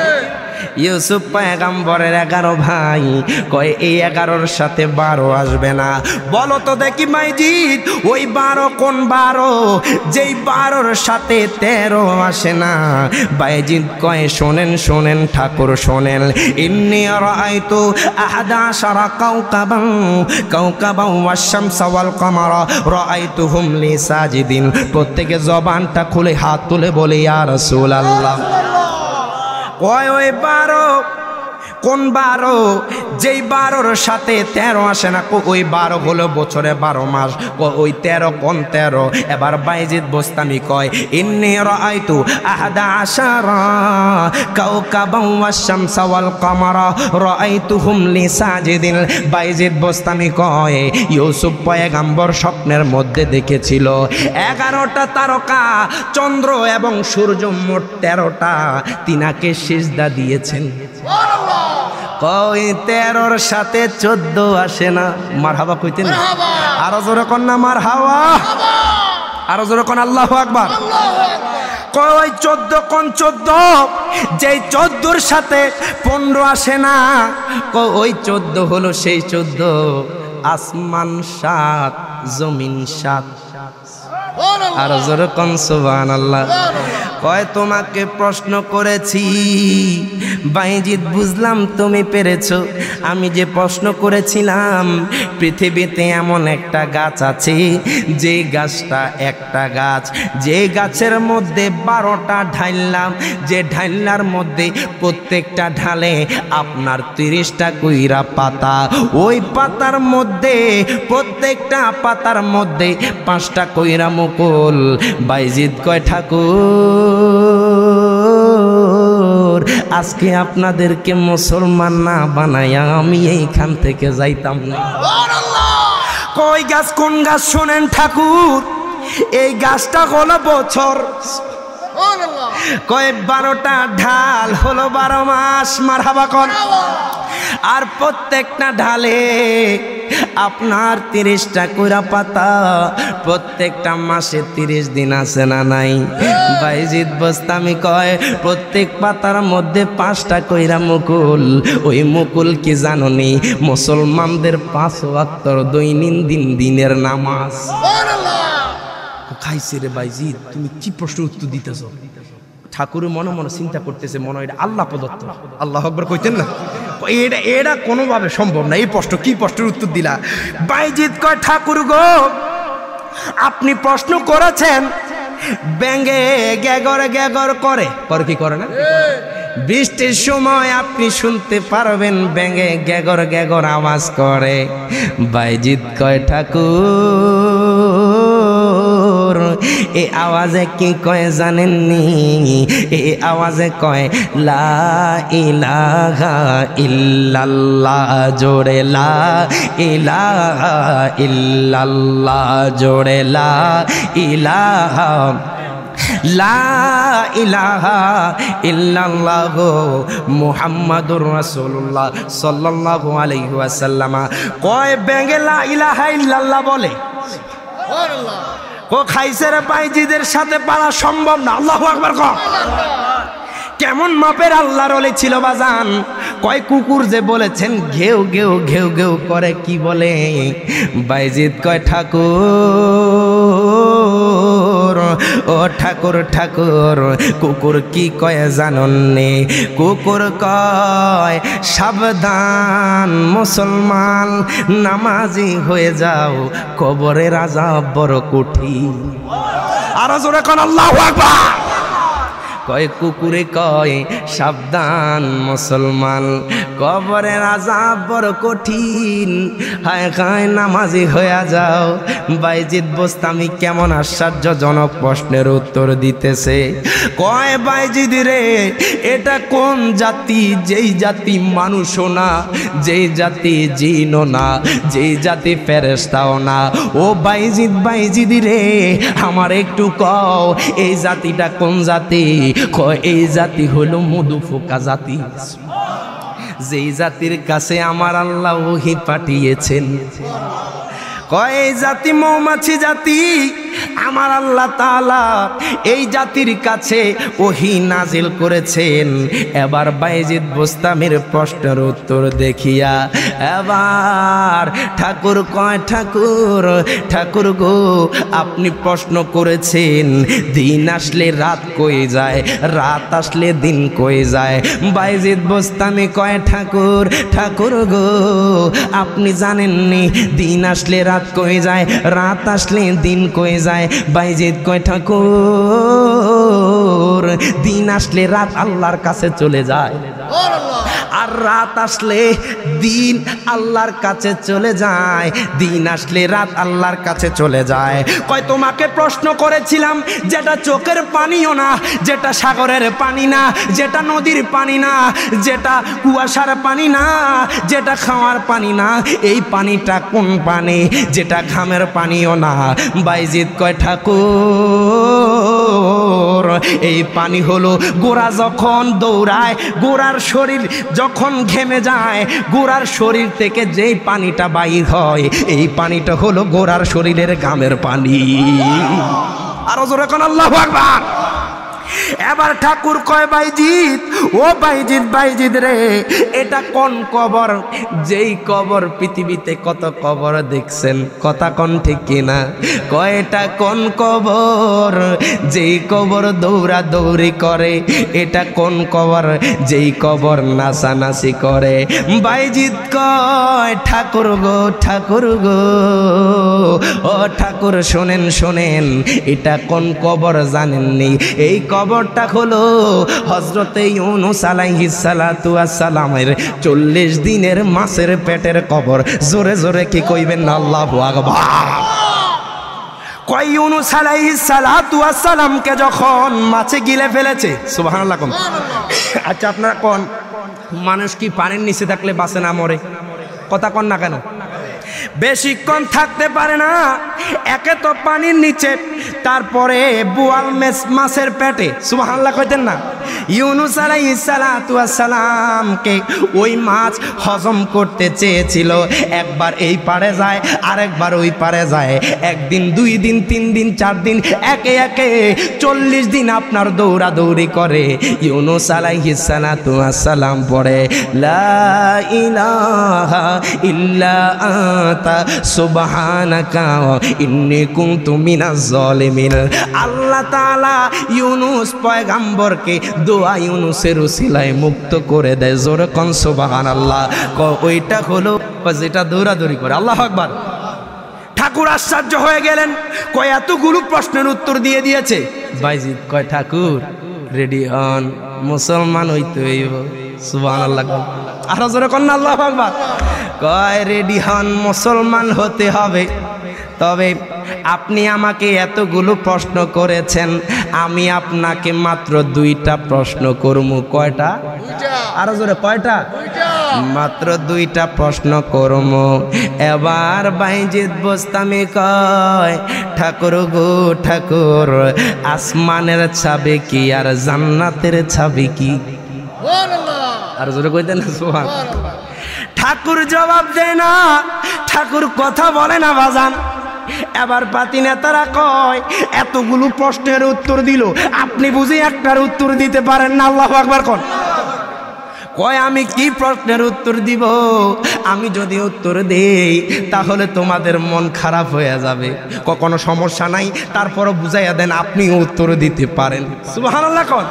ইউসুফ পয়গম্বরের 11 ভাই, কয় এই 11-র সাথে 12 আসবে না। বলো তো দেখি বাইজিদ ওই 12 কোন 12? যেই 12-র সাথে 13 আসে না। বাইজিদ কয় শোনেন শোনেন ঠাকুর শোনেন, ইন্নী রাআইতু 11 কাওকাবান ওয়াশ-শামসা ওয়াল কামারা রাআইতুহুম লি সাজিদিন। প্রত্যেকে জবানটা খুলে হাত তুলে বলে ইয়া রাসূলুল্লাহ। ওই 12 কোন 12? যেই 12-র সাথে 13 আসে না। ওই 12 হলো বছরে 12 মাস। ওই 13 কোন 13? এবার বাইজিদ বোস্তামি কয় ইন্নী রাআইতু 11 কাওকাবান ওয়াশ-শামসা ওয়াল কামারা রাআইতুহুম লি সাজিদিন। বাইজিদ বোস্তামি কয় ইউসুফ পয়গম্বর স্বপ্নের মধ্যে দেখেছিল 11টা তারকা, চন্দ্র এবং সূর্য, মোট 13টা তিনাকে সিজদা দিয়েছেন। কই 13-র সাথে 14 আসে না। মারহাবা কইতেন। আরো জোরে কোন না মারহাবা। আরো জোরে কোন আল্লাহু আকবার। কই 14 কোন 14? যেই 14-র সাথে 15 আসে না। ওই 14 হলো সেই 14 আসমান 7 জমিন 7। আর জোরে কোন সুবহানাল্লাহ। কয় তোমাকে প্রশ্ন করেছি বাইজিদ, বুঝলাম তুমি পেরেছো। আমি যে প্রশ্ন করেছিলাম পৃথিবীতে এমন একটা গাছ আছে যে গাছটা একটা গাছ, যে গাছের মধ্যে 12টা ঢাইলাম, যে ঢাইলার মধ্যে প্রত্যেকটা ঢালে আপনার 30টা কইরা পাতা, ওই পাতার মধ্যে প্রত্যেকটা পাতার মধ্যে 5টা কইরা মুকুল। বাইজিদ কয় ঠাকুর আজকে আপনাদেরকে মুসলমান না বানায়া আমি এইখান থেকে যাইতাম না। কই গাছ কোন গাছ শোনেন ঠাকুর, এই গাছটা হলো বছর। কয় 12টা ঢাল হলো 12 মাস। মারহাবা কর। আর প্রত্যেকটা ঢালে আপনার 30টা কইরা পাতা, প্রত্যেকটা মাসে 30 দিন আছে না নাই? বাইজিদ বোস্তামি কয় প্রত্যেক পাতার মধ্যে 5টা কইরা মুকুল। ওই মুকুল কি জানোনি? মুসলমানদের 5 ওয়াক্ত দৈনন্দিন দিনের নামাজ। খাইছে রে বাইজিদ, তুমি কি প্রশ্ন উত্তর দিতেছ? ঠাকুর মনে মনে চিন্তা করতেছে, মনে হয় এটা আল্লাহ প্রদত্ত। আল্লাহু আকবার কইতেন না? এটা কোনোভাবে সম্ভব না। এই প্রশ্ন কি প্রশ্নের উত্তর দিলা? বাইজিদ কয় ঠাকুর গো, আপনি প্রশ্ন করেছেন ব্যাঙে গ্যাগর গ্যাগর করে, করে কি করে না? বৃষ্টির সময় আপনি শুনতে পারবেন ব্যাঙে গ্যাগর গ্যাগর আওয়াজ করে। বাইজিদ কয় ঠাকুর এই আওয়াজে কি কয় জানেননি? এই আওয়াজে কয় লা ইলাহা ইল্লাল্লাহ, জোরে লা ইলাহা ইল্লাল্লাহ, জোরে লা ইলাহা লা ইলাহা ইল্লাল্লাহ মুহাম্মাদুর রাসূলুল্লাহ সাল্লাল্লাহু আলাইহি ওয়াসাল্লাম। কয় ব্যাঙে লা ইলাহা ইল্লাল্লাহ বলে, সুবহানাল্লাহ। ও খাইছে রে বাইজিদের সাথে পারা সম্ভব না। আল্লাহু আকবার কর। কেমন মাপের আল্লাহর ওলি ছিল বাজান? কয় কুকুর যে বলেছেন ঘেউ ঘেউ ঘেউ ঘেউ করে, কি বলে? বাইজিদ কয় ঠাকুর ও ঠাকুর ঠাকুর কুকুর কি কয় জাননি? কুকুর কয় সাবধান মুসলমান, নামাজি হয়ে যাও, কবরের আযাব বড় কঠিন। আর জোরে কোন আল্লাহু আকবার। কয় কুকুরে কয় সাবধান মুসলমান, কবরের আযাব বড় কঠিন, হায় হায় নামাজি হয়ে যাও। বাইজিদ বোস্তামি কেমন আশ্চর্যজনক প্রশ্নের উত্তর দিতেছে। কয় বাইজিদ রে, এটা কোন জাতি? যেই জাতি মানুষও না, যেই জাতি জিনও না, যেই জাতি ফেরেশতাও না। ও বাইজিদ বাইজিদ রে, আমার একটু কও এই জাতিটা কোন জাতি? এই জাতি হলো মধু ফোকা জাতি, যেই জাতির কাছে আমার আল্লাহ ওহী পাঠিয়েছেন। কয় এই জাতি মৌমাছি জাতি। আমার আল্লাহ তাআলা এই জাতির কাছে ওহী নাজিল করেছেন। এবার বাইজিদ বোস্তামির প্রশ্নের উত্তর দেখিয়া এবার ঠাকুর কয় ঠাকুর ঠাকুর গো, আপনি প্রশ্ন করেছেন দিন আসলে রাত কই যায়, রাত আসলে দিন কই যায়। বাইজিদ বোস্তামি কয় ঠাকুর ঠাকুর গো, আপনি জানেননি দিন আসলে রাত কই যায়, রাত আসলে দিন কই যায়? বাইজিদ কয় ঠাকুর দিন আসলে রাত আল্লাহর কাছে চলে যায়, আর রাত আসলে দিন আল্লাহর কাছে চলে যায়। দিন আসলে রাত আল্লাহর কাছে চলে যায়। কয় তোমাকে প্রশ্ন করেছিলাম যেটা চোখের পানিও না, যেটা সাগরের পানি না, যেটা নদীর পানি না, যেটা কুয়াশার পানি না, যেটা খাওয়ার পানি না, এই পানিটা কোন পানি? যেটা ঘামের পানিও না। বাইজিদ কয় ঠাকুর এই পানি হলো গোরা যখন দৌড়ায়, গোরার শরীর যখন ঘেমে যায়, গোরার শরীর থেকে যেই পানিটা বাইর হয়, এই পানিটা হলো গোরার শরীরের ঘামের পানি। আরো জোরে কোন আল্লাহু আকবার। এবার ঠাকুর কয় বাইজিৎ, ও বাইজিৎ, বাইজিৎ রে, এটা কোন কবর? যেই কবর পৃথিবীতে কত কবর দেখছেন, কথা কোন ঠিক কিনা? কয় এটা কোন কবর? যেই কবর দৌড়া দৌড়ি করে। এটা কোন কবর? যেই কবর নাচানাচি করে। বাইজিৎ কয় ঠাকুর গো, ঠাকুর গো, ও ঠাকুর শোনেন শোনেন, এটা কোন কবর জানেননি? এই কবরটা হলো হযরতে ইউনূস আলাইহিস সালাতু ওয়াস সালামের 40 দিনের মাছের পেটের কবর। জোরে জোরে কি কইবেন না আল্লাহু আকবার। কয় ইউনূস আলাইহিস সালাতু ওয়াস সালামকে যখন মাছে গিলে ফেলেছে, সুবহানাল্লাহ কোন। আচ্ছা আপনারা কোন মানুষ কি পানির নিচে থাকলে বাঁচে না মরে? কথা কোন না কেন? বেশিক্ষণ থাকতে পারে না। একে তো পানির নিচে, তারপরে বোয়াল মাছের পেটে, সুবহানাল্লাহ কইতেন না। ইউনূস আলাইহিস সালাতু ওয়াস সালামকে ওই মাছ হজম করতে চেয়েছিল। একবার এই পারে যায়, আরেকবার ওই পারে যায়। একদিন, 2 দিন, 3 দিন, 4 দিন, একে একে 40 দিন আপনার দৌড়াদৌড়ি করে। ইউনূস আলাইহিস সালাতু ওয়াস সালাম পড়ে লা ইলাহা ইল্লা আনতা সুবহানাকা ইন্নী কুনতু মিনাজ জালিমিন। আল্লাহ তাআলা ইউনূস পয়গম্বরকে দোয়া ইউনূসের উসিলায় মুক্ত করে দেয়। জোরে কোন সুবহানাল্লাহ। ওইটা হলো যেটা দৌড়াদৌড়ি করে। আল্লাহু আকবার। ঠাকুর আশ্চর্য হয়ে গেলেন, কয় এতগুলো প্রশ্নের উত্তর দিয়ে দিয়েছে। বাইজিৎ কয় ঠাকুর রেডি হন, মুসলমান হইতে হইব। সুবহানাল্লাহ। আর জোরে কোন আল্লাহু আকবার। কয় রেডি হন, মুসলমান হতে হবে। তবে আপনি আমাকে এতগুলো প্রশ্ন করেছেন, আমি আপনাকে মাত্র 2টা প্রশ্ন করব। কয়টা? আরো জোরে কয়টা? মাত্র 2টা প্রশ্ন করব। এবার বাইজিৎ বোস্তামি কয় ঠাকুর গো ঠাকুর, আসমানের চাবি কি আর জান্নাতের চাবি কি? আর জোরে কইতেন না সুবহানাল্লাহ। ঠাকুর জবাব দেয় না, ঠাকুর কথা বলে না বাজান। এবার পাতি নেতারা কয় এতগুলো প্রশ্নের উত্তর দিল, আপনি বুঝি একটার উত্তর দিতে পারেন না? আল্লাহু আকবার কোন। কয় আমি কি প্রশ্নের উত্তর দিব? আমি যদি উত্তর দেই তাহলে তোমাদের মন খারাপ হয়ে যাবে। কোনো সমস্যা নাই, তারপরও বুঝাইয়া দেন আপনি উত্তর দিতে পারেন। সুবহানাল্লাহ কোন।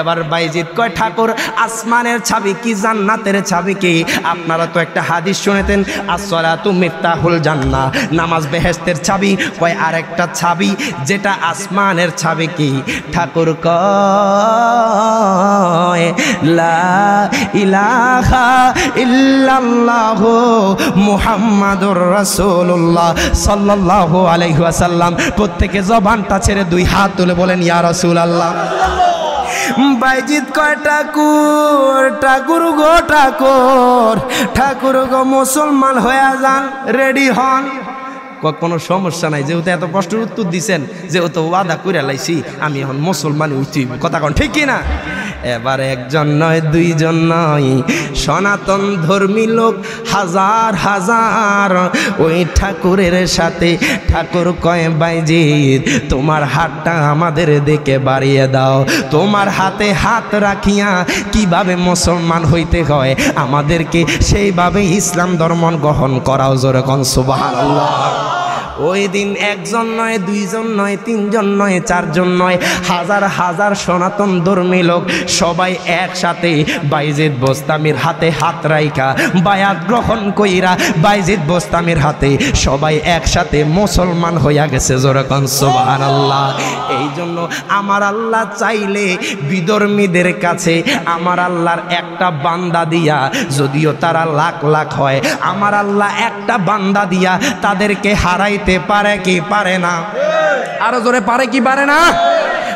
এবার বাইজিৎ কয় ঠাকুর আসমানের চাবি কি জান্নাতের চাবি কি? আপনারা তো একটা হাদিস শুনেছেন, আসসালাতু মিফতাহুল জান্নাহ, নামাজ বেহেশতের চাবি। কয় আরেকটা চাবি যেটা আসমানের চাবি কি? ঠাকুর কয় লা ইলাহা ইল্লাল্লাহু মুহাম্মাদুর রাসূলুল্লাহ সাল্লাল্লাহু আলাইহি ওয়াসাল্লাম। প্রত্যেকে জবানটা ছেড়ে 2 হাত তুলে বলেন ইয়া রাসূলুল্লাহ। বাইজিৎ কয় ঠাকুর, ঠাকুর গো ঠাকুর, ঠাকুর গো মুসলমান হয়ে যান, রেডি হন। কোনো সমস্যা নাই, যেহেতু এত প্রশ্নের উত্তর দিছেন, যেহেতু ওয়াদা করে লাইছি, আমি এখন মুসলমান হইতে হইব। কথা কোন ঠিক কিনা? এবার একজন নয়, 2 জন নয়, সনাতন ধর্মী লোক হাজার হাজার ওই ঠাকুরের সাথে। ঠাকুর কয় বাইজিৎ তোমার হাতটা আমাদের দিকে বাড়িয়ে দাও। তোমার হাতে হাত রাখিয়া কিভাবে মুসলমান হইতে হয় আমাদেরকে সেইভাবে ইসলাম ধর্ম গ্রহণ করাও। জোরে কোন সুবহানাল্লাহ। ওই দিন 1 জন নয়, 2 জন নয়, 3 জন নয়, 4 জন নয়, হাজার হাজার সনাতন ধর্মী লোক সবাই একসাথে বাইজিৎ বোস্তামির হাতে হাত রাইখা বায়াত গ্রহণ কইরা বাইজিৎ বোস্তামির হাতে সবাই একসাথে মুসলমান হইয়া গেছে। জোরে কোন সুবহানাল্লাহ। এই জন্য আমার আল্লাহ চাইলে বিধর্মীদের কাছে আমার আল্লাহর একটা বান্দা দিয়া, যদিও তারা লাখ লাখ হয়, আমার আল্লাহ একটা বান্দা দিয়া তাদেরকে হারাইতে পারে কি পারে না? আরো জোরে পারে কি পারে না?